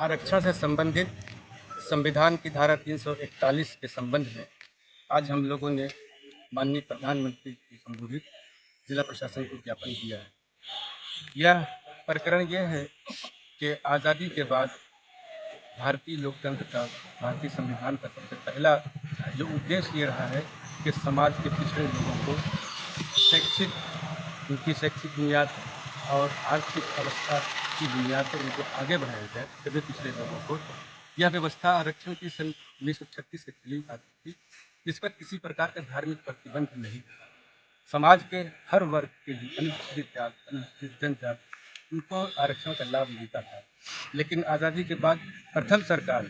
आरक्षण से संबंधित संविधान की धारा 341 के संबंध में आज हम लोगों ने माननीय प्रधानमंत्री को संबोधित जिला प्रशासन को ज्ञापन दिया है। यह प्रकरण यह है कि आज़ादी के बाद भारतीय लोकतंत्र का, भारतीय संविधान का सबसे पहला जो उद्देश्य ये रहा है कि समाज के पिछड़े लोगों को उनकी शैक्षिक बुनियाद और आर्थिक अवस्था की बुनियाद पर उनको आगे बढ़ाया जाए। सभी पिछड़े लोगों को यह व्यवस्था आरक्षण की सन 1936 से चली आती थी। इस पर किसी प्रकार का धार्मिक प्रतिबंध नहीं था। समाज के हर वर्ग के अनुसूचित जाति, अनुसूचित जनजाति, उनको आरक्षण का लाभ मिलता था। लेकिन आज़ादी के बाद प्रथम सरकार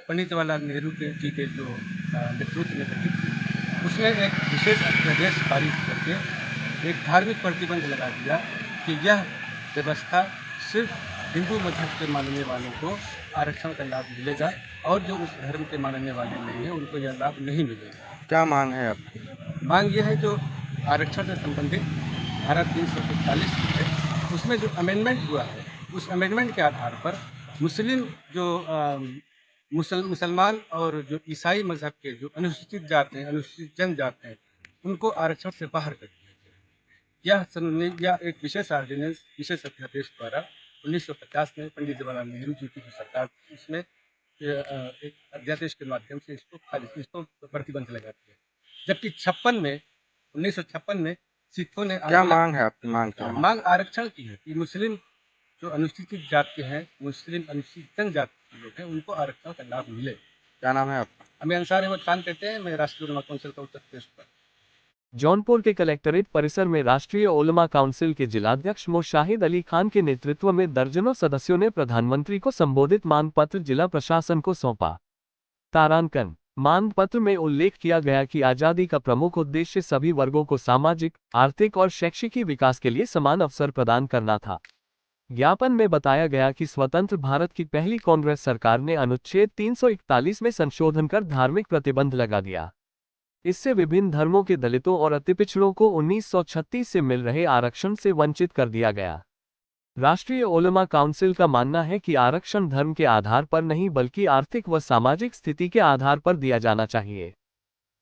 पंडित जवाहरलाल नेहरू जी के जो नेतृत्व में गठित थी, उसने एक विशेष अध्यादेश पारित करके एक धार्मिक प्रतिबंध लगा दिया कि यह व्यवस्था सिर्फ हिंदू मजहब के मानने वालों को आरक्षण का लाभ मिलेगा और जो उस धर्म के मानने वाले नहीं हैं उनको यह लाभ नहीं मिलेगा। क्या मांग है आपकी? मांग यह है जो आरक्षण से संबंधित धारा 341 है, उसमें जो अमेंडमेंट हुआ है, उस अमेंडमेंट के आधार पर मुस्लिम जो मुसलमान और जो ईसाई मजहब के जो अनुसूचित जाति हैं, अनुसूचित जनजाति हैं, उनको आरक्षण से बाहर कर दिया गया। यह एक विशेष ऑर्डिनेंस, विशेष अध्यादेश द्वारा 1950 में पंडित जवाहरलाल नेहरू जी की जो सरकार थी, उसमें एक अध्यादेश के माध्यम से इसको प्रतिबंध लगा दिया। जबकि 1956 में सिखों ने क्या मांग है आपकी? मांग आरक्षण की है कि मुस्लिम जो अनुसूचित जाति के हैं, मुस्लिम अनुसूचित जनजाति के लोग हैं, उनको आरक्षण का लाभ मिले। क्या नाम है आपका? हमें अंसार अहमद खान कहते हैं। मैं राष्ट्रीय उलमा काउंसिल का उत्तर प्रदेश पर। जौनपुर के कलेक्ट्रेट परिसर में राष्ट्रीय उलमा काउंसिल के जिलाध्यक्ष मोशाहिद अली खान के नेतृत्व में दर्जनों सदस्यों ने प्रधानमंत्री को संबोधित मांग पत्र जिला प्रशासन को सौंपा। तारांकन मांग पत्र में उल्लेख किया गया कि आजादी का प्रमुख उद्देश्य सभी वर्गों को सामाजिक, आर्थिक और शैक्षिक विकास के लिए समान अवसर प्रदान करना था। ज्ञापन में बताया गया कि स्वतंत्र भारत की पहली कांग्रेस सरकार ने अनुच्छेद 341 में संशोधन कर धार्मिक प्रतिबंध लगा दिया। इससे विभिन्न धर्मों के दलितों और अतिपिछड़ों को 1936 से मिल रहे आरक्षण से वंचित कर दिया गया। राष्ट्रीय उलमा काउंसिल का मानना है कि आरक्षण धर्म के आधार पर नहीं बल्कि आर्थिक व सामाजिक स्थिति के आधार पर दिया जाना चाहिए।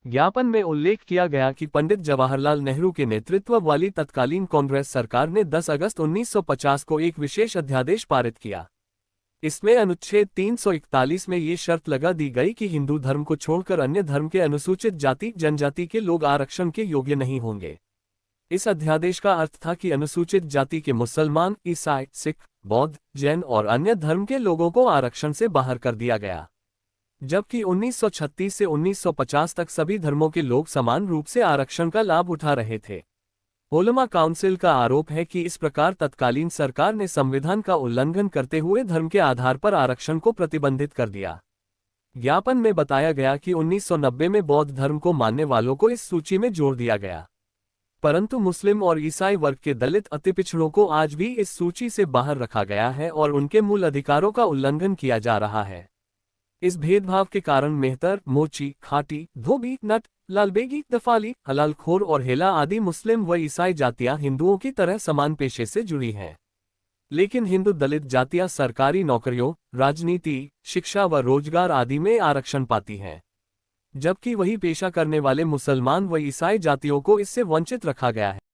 ज्ञापन में उल्लेख किया गया कि पंडित जवाहरलाल नेहरू के नेतृत्व वाली तत्कालीन कांग्रेस सरकार ने 10 अगस्त 1950 को एक विशेष अध्यादेश पारित किया। इसमें अनुच्छेद 341 में ये शर्त लगा दी गई कि हिंदू धर्म को छोड़कर अन्य धर्म के अनुसूचित जाति जनजाति के लोग आरक्षण के योग्य नहीं होंगे। इस अध्यादेश का अर्थ था कि अनुसूचित जाति के मुसलमान, ईसाई, सिख, बौद्ध, जैन और अन्य धर्म के लोगों को आरक्षण से बाहर कर दिया गया। जबकि 1936 से 1950 तक सभी धर्मों के लोग समान रूप से आरक्षण का लाभ उठा रहे थे। उलमा काउंसिल का आरोप है कि इस प्रकार तत्कालीन सरकार ने संविधान का उल्लंघन करते हुए धर्म के आधार पर आरक्षण को प्रतिबंधित कर दिया। ज्ञापन में बताया गया कि 1990 में बौद्ध धर्म को मानने वालों को इस सूची में जोड़ दिया गया, परंतु मुस्लिम और ईसाई वर्ग के दलित अतिपिछड़ों को आज भी इस सूची से बाहर रखा गया है और उनके मूल अधिकारों का उल्लंघन किया जा रहा है। इस भेदभाव के कारण मेहतर, मोची, खाटी, धोबी, नट, लालबेगी, दफाली, हलालखोर और हेला आदि मुस्लिम व ईसाई जातियां हिंदुओं की तरह समान पेशे से जुड़ी हैं। लेकिन हिंदू दलित जातियां सरकारी नौकरियों, राजनीति, शिक्षा व रोजगार आदि में आरक्षण पाती हैं, जबकि वही पेशा करने वाले मुसलमान व ईसाई जातियों को इससे वंचित रखा गया है।